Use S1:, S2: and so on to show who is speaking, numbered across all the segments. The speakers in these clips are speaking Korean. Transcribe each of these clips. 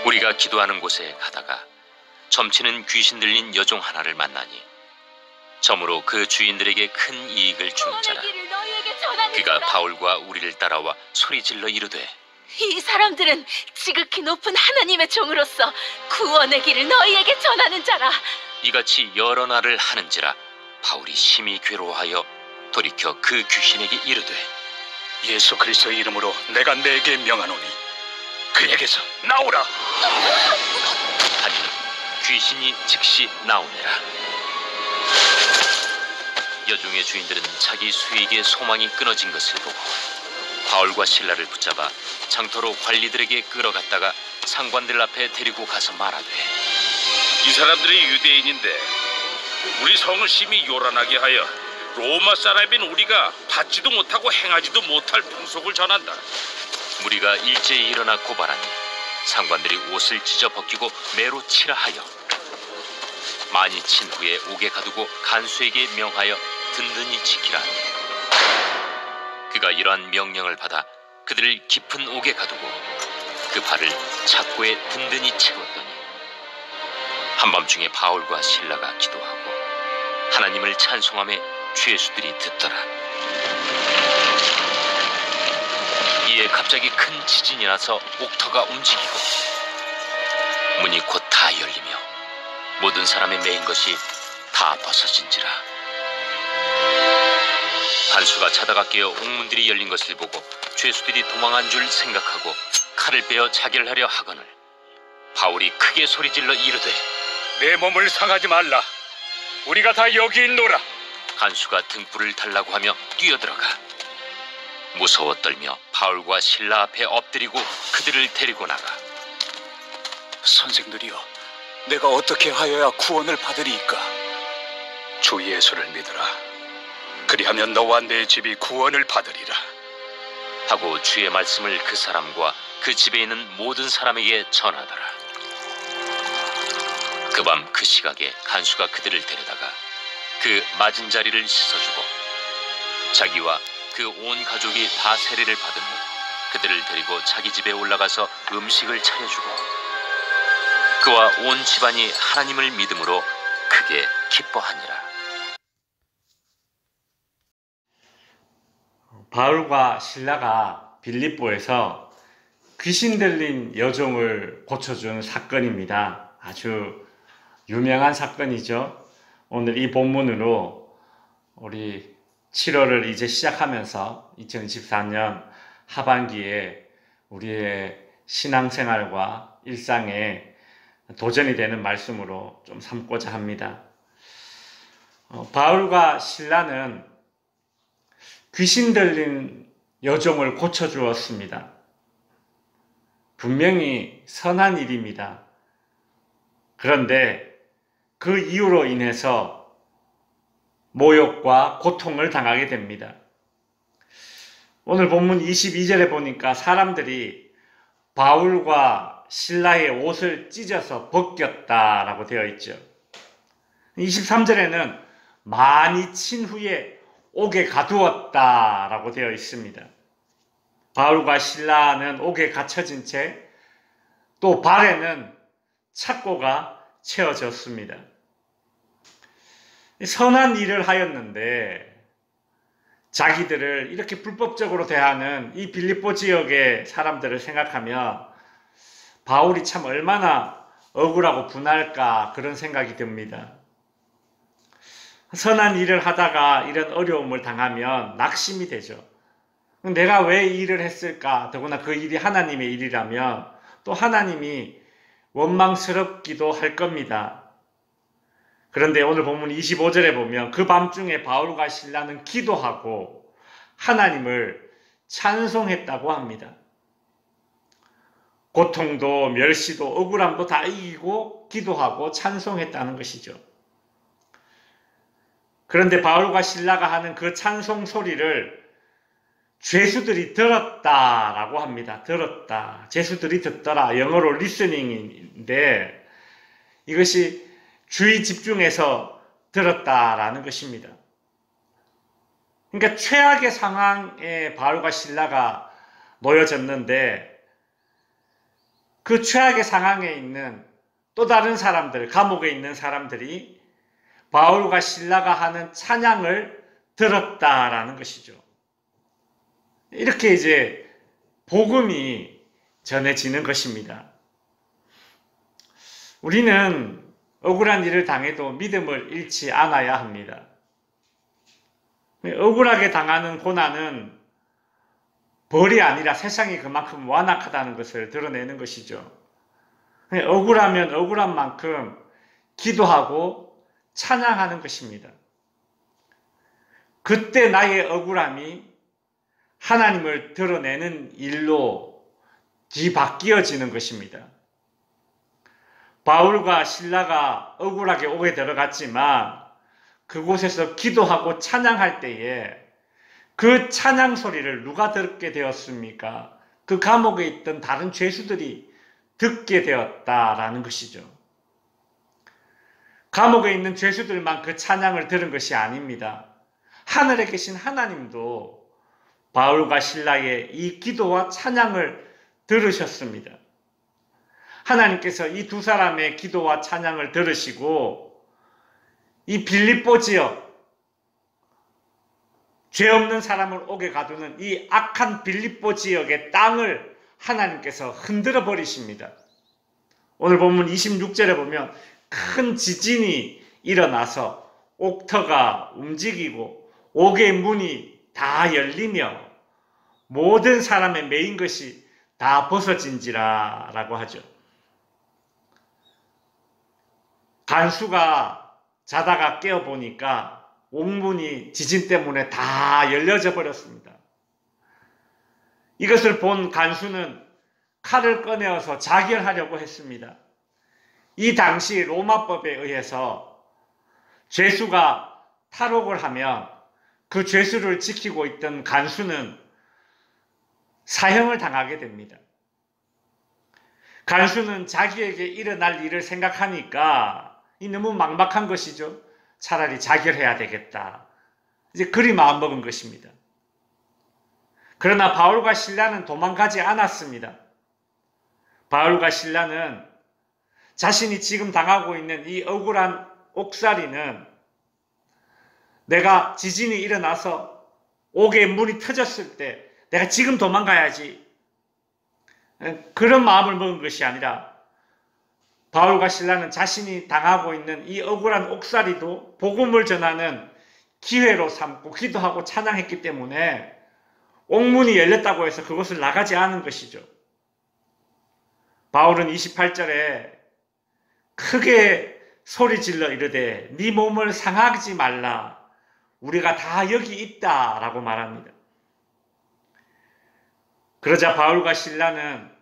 S1: 우리가 기도하는 곳에 가다가 점치는 귀신 들린 여종 하나를 만나니 점으로 그 주인들에게 큰 이익을 주는 자라. 그가 바울과 우리를 따라와 소리질러 이르되,
S2: 이 사람들은 지극히 높은 하나님의 종으로서 구원의 길을 너희에게 전하는 자라.
S1: 이같이 여러 날을 하는지라 바울이 심히 괴로워하여 돌이켜 그 귀신에게 이르되,
S3: 예수 그리스도의 이름으로 내가 네게 명하노니 그에게서 나오라.
S1: 하니 귀신이 즉시 나오니라. 여종의 주인들은 자기 수익의 소망이 끊어진 것을 보고 바울과 실라를 붙잡아 장터로 관리들에게 끌어갔다가 상관들 앞에 데리고 가서 말하되,
S4: 이 사람들이 유대인인데 우리 성을 심히 요란하게 하여 로마 사람인 우리가 받지도 못하고 행하지도 못할 풍속을 전한다.
S1: 무리가 일제히 일어나 고발하니 상관들이 옷을 찢어 벗기고 매로 치라 하여 많이 친 후에 옥에 가두고 간수에게 명하여 든든히 지키라 하니, 그가 이러한 명령을 받아 그들을 깊은 옥에 가두고 그 발을 착고에 든든히 채웠더니 한밤중에 바울과 실라가 기도하고 하나님을 찬송하며 죄수들이 듣더라. 이에 갑자기 큰 지진이 나서 옥터가 움직이고 문이 곧 다 열리며 모든 사람의 매인 것이 다 벗어진지라. 간수가 자다가 깨어 옥문들이 열린 것을 보고 죄수들이 도망한 줄 생각하고 칼을 빼어 자결하려 하거늘 바울이 크게 소리질러 이르되,
S3: 내 몸을 상하지 말라. 우리가 다 여기 있노라.
S1: 간수가 등불을 달라고 하며 뛰어들어가 무서워 떨며 바울과 실라 앞에 엎드리고 그들을 데리고 나가,
S3: 선생들이여, 내가 어떻게 하여야 구원을 받으리이까? 주 예수를 믿으라. 그리하면 너와 내 집이 구원을 받으리라
S1: 하고 주의 말씀을 그 사람과 그 집에 있는 모든 사람에게 전하더라. 그 밤 그 시각에 간수가 그들을 데려다가 그 맞은 자리를 씻어주고 자기와 그 온 가족이 다 세례를 받은 후 그들을 데리고 자기 집에 올라가서 음식을 차려주고 그와 온 집안이 하나님을 믿음으로 크게 기뻐하니라.
S5: 바울과 실라가 빌립보에서 귀신 들린 여종을 고쳐준 사건입니다. 아주 유명한 사건이죠. 오늘 이 본문으로 우리 7월을 이제 시작하면서 2024년 하반기에 우리의 신앙생활과 일상에 도전이 되는 말씀으로 좀 삼고자 합니다. 바울과 실라는 귀신 들린 여종을 고쳐주었습니다. 분명히 선한 일입니다. 그런데 그 이유로 인해서 모욕과 고통을 당하게 됩니다. 오늘 본문 22절에 보니까 사람들이 바울과 실라의 옷을 찢어서 벗겼다라고 되어 있죠. 23절에는 많이 친 후에 옥에 가두었다라고 되어 있습니다. 바울과 실라는 옥에 갇혀진 채 또 발에는 착고가 채워졌습니다. 선한 일을 하였는데 자기들을 이렇게 불법적으로 대하는 이 빌립보 지역의 사람들을 생각하면 바울이 참 얼마나 억울하고 분할까 그런 생각이 듭니다. 선한 일을 하다가 이런 어려움을 당하면 낙심이 되죠. 내가 왜 이 일을 했을까? 더구나 그 일이 하나님의 일이라면 또 하나님이 원망스럽기도 할 겁니다. 그런데 오늘 본문 25절에 보면 그 밤중에 바울과 실라는 기도하고 하나님을 찬송했다고 합니다. 고통도 멸시도 억울함도 다 이기고 기도하고 찬송했다는 것이죠. 그런데 바울과 실라가 하는 그 찬송 소리를 죄수들이 들었다라고 합니다. 들었다. 죄수들이 듣더라. 영어로 listening인데 이것이 주의 집중해서 들었다라는 것입니다. 그러니까 최악의 상황에 바울과 실라가 놓여졌는데 그 최악의 상황에 있는 또 다른 사람들, 감옥에 있는 사람들이 바울과 실라가 하는 찬양을 들었다라는 것이죠. 이렇게 이제 복음이 전해지는 것입니다. 우리는 억울한 일을 당해도 믿음을 잃지 않아야 합니다. 억울하게 당하는 고난은 벌이 아니라 세상이 그만큼 완악하다는 것을 드러내는 것이죠. 억울하면 억울한 만큼 기도하고 찬양하는 것입니다. 그때 나의 억울함이 하나님을 드러내는 일로 뒤바뀌어지는 것입니다. 바울과 실라가 억울하게 옥에 들어갔지만 그곳에서 기도하고 찬양할 때에 그 찬양 소리를 누가 듣게 되었습니까? 그 감옥에 있던 다른 죄수들이 듣게 되었다라는 것이죠. 감옥에 있는 죄수들만 그 찬양을 들은 것이 아닙니다. 하늘에 계신 하나님도 바울과 실라의 이 기도와 찬양을 들으셨습니다. 하나님께서 이 두 사람의 기도와 찬양을 들으시고 이 빌립보 지역, 죄 없는 사람을 옥에 가두는 이 악한 빌립보 지역의 땅을 하나님께서 흔들어 버리십니다. 오늘 본문 26절에 보면 큰 지진이 일어나서 옥터가 움직이고 옥의 문이 다 열리며 모든 사람의 매인 것이 다 벗어진지라 라고 하죠. 간수가 자다가 깨어보니까 옥문이 지진 때문에 다 열려져 버렸습니다. 이것을 본 간수는 칼을 꺼내어서 자결하려고 했습니다. 이 당시 로마법에 의해서 죄수가 탈옥을 하면 그 죄수를 지키고 있던 간수는 사형을 당하게 됩니다. 간수는 자기에게 일어날 일을 생각하니까 이 너무 막막한 것이죠. 차라리 자결해야 되겠다. 이제 그리 마음먹은 것입니다. 그러나 바울과 실라는 도망가지 않았습니다. 바울과 실라는 자신이 지금 당하고 있는 이 억울한 옥살이는 내가 지진이 일어나서 옥의 문이 터졌을 때 내가 지금 도망가야지. 그런 마음을 먹은 것이 아니라 바울과 실라는 자신이 당하고 있는 이 억울한 옥살이도 복음을 전하는 기회로 삼고 기도하고 찬양했기 때문에 옥문이 열렸다고 해서 그것을 나가지 않은 것이죠. 바울은 28절에 크게 소리질러 이르되 네 몸을 상하지 말라. 우리가 다 여기 있다 라고 말합니다. 그러자 바울과 실라는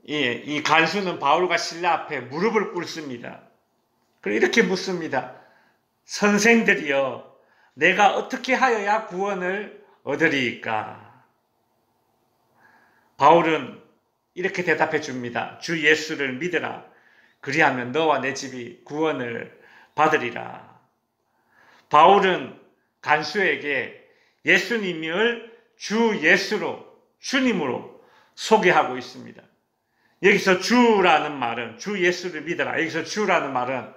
S5: 이 간수는 바울과 실라 앞에 무릎을 꿇습니다. 그리고 이렇게 묻습니다. 선생들이여, 내가 어떻게 하여야 구원을 얻으리이까? 바울은 이렇게 대답해 줍니다. 주 예수를 믿으라. 그리하면 너와 내 집이 구원을 받으리라. 바울은 간수에게 예수님을 주 예수로, 주님으로 소개하고 있습니다. 여기서 주라는 말은, 주 예수를 믿어라. 여기서 주라는 말은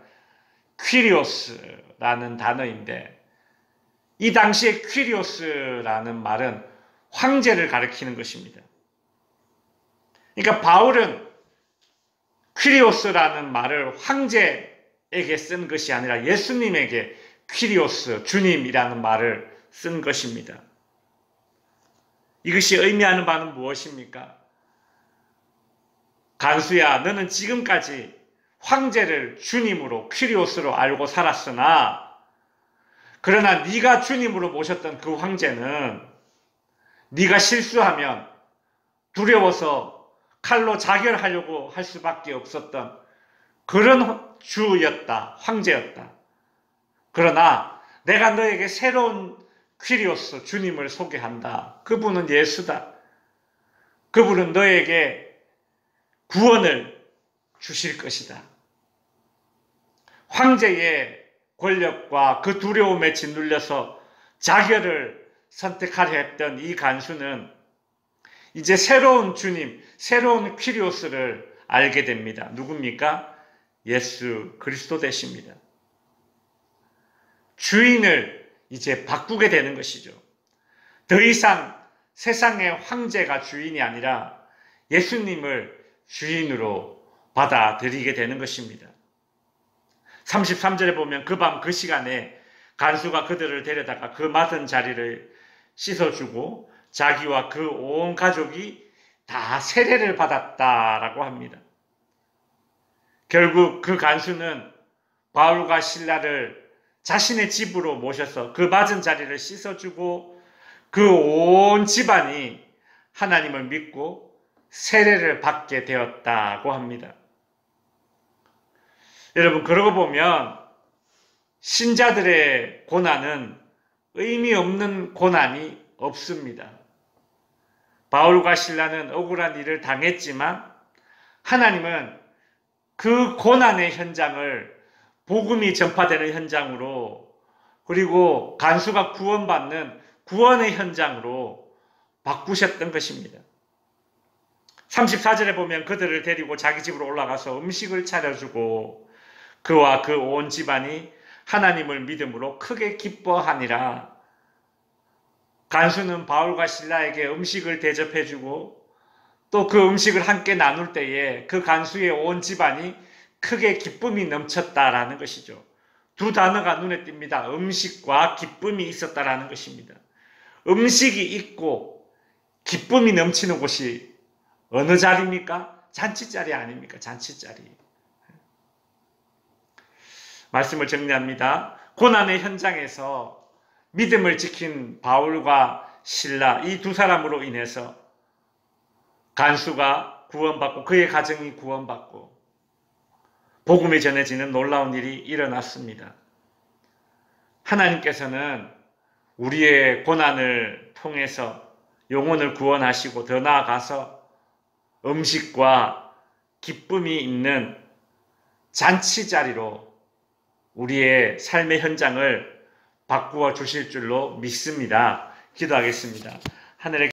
S5: 퀴리오스라는 단어인데, 이 당시에 퀴리오스라는 말은 황제를 가리키는 것입니다. 그러니까 바울은 퀴리오스라는 말을 황제에게 쓴 것이 아니라 예수님에게 퀴리오스, 주님이라는 말을 쓴 것입니다. 이것이 의미하는 바는 무엇입니까? 간수야, 너는 지금까지 황제를 주님으로, 퀴리오스로 알고 살았으나 그러나 네가 주님으로 모셨던 그 황제는 네가 실수하면 두려워서 칼로 자결하려고 할 수밖에 없었던 그런 주였다, 황제였다. 그러나 내가 너에게 새로운 퀴리오스, 주님을 소개한다. 그분은 예수다. 그분은 너에게 구원을 주실 것이다. 황제의 권력과 그 두려움에 짓눌려서 자결을 선택하려 했던 이 간수는 이제 새로운 주님, 새로운 퀴리오스를 알게 됩니다. 누굽니까? 예수 그리스도 되십니다. 주인을 이제 바꾸게 되는 것이죠. 더 이상 세상의 황제가 주인이 아니라 예수님을 주인으로 받아들이게 되는 것입니다. 33절에 보면 그 밤 그 시간에 간수가 그들을 데려다가 그 맡은 자리를 씻어주고 자기와 그 온 가족이 다 세례를 받았다라고 합니다. 결국 그 간수는 바울과 실라를 자신의 집으로 모셔서 그 맞은 자리를 씻어주고 그 온 집안이 하나님을 믿고 세례를 받게 되었다고 합니다. 여러분, 그러고 보면 신자들의 고난은 의미 없는 고난이 없습니다. 바울과 실라는 억울한 일을 당했지만 하나님은 그 고난의 현장을 복음이 전파되는 현장으로, 그리고 간수가 구원받는 구원의 현장으로 바꾸셨던 것입니다. 34절에 보면 그들을 데리고 자기 집으로 올라가서 음식을 차려주고 그와 그 온 집안이 하나님을 믿음으로 크게 기뻐하니라. 간수는 바울과 실라에게 음식을 대접해주고 또 그 음식을 함께 나눌 때에 그 간수의 온 집안이 크게 기쁨이 넘쳤다라는 것이죠. 두 단어가 눈에 띕니다. 음식과 기쁨이 있었다라는 것입니다. 음식이 있고 기쁨이 넘치는 곳이 어느 자리입니까? 잔치자리 아닙니까? 잔치자리. 말씀을 정리합니다. 고난의 현장에서 믿음을 지킨 바울과 실라, 이 두 사람으로 인해서 간수가 구원받고 그의 가정이 구원받고 복음이 전해지는 놀라운 일이 일어났습니다. 하나님께서는 우리의 고난을 통해서 영혼을 구원하시고 더 나아가서 음식과 기쁨이 있는 잔치자리로 우리의 삶의 현장을 바꾸어 주실 줄로 믿습니다. 기도하겠습니다. 하늘의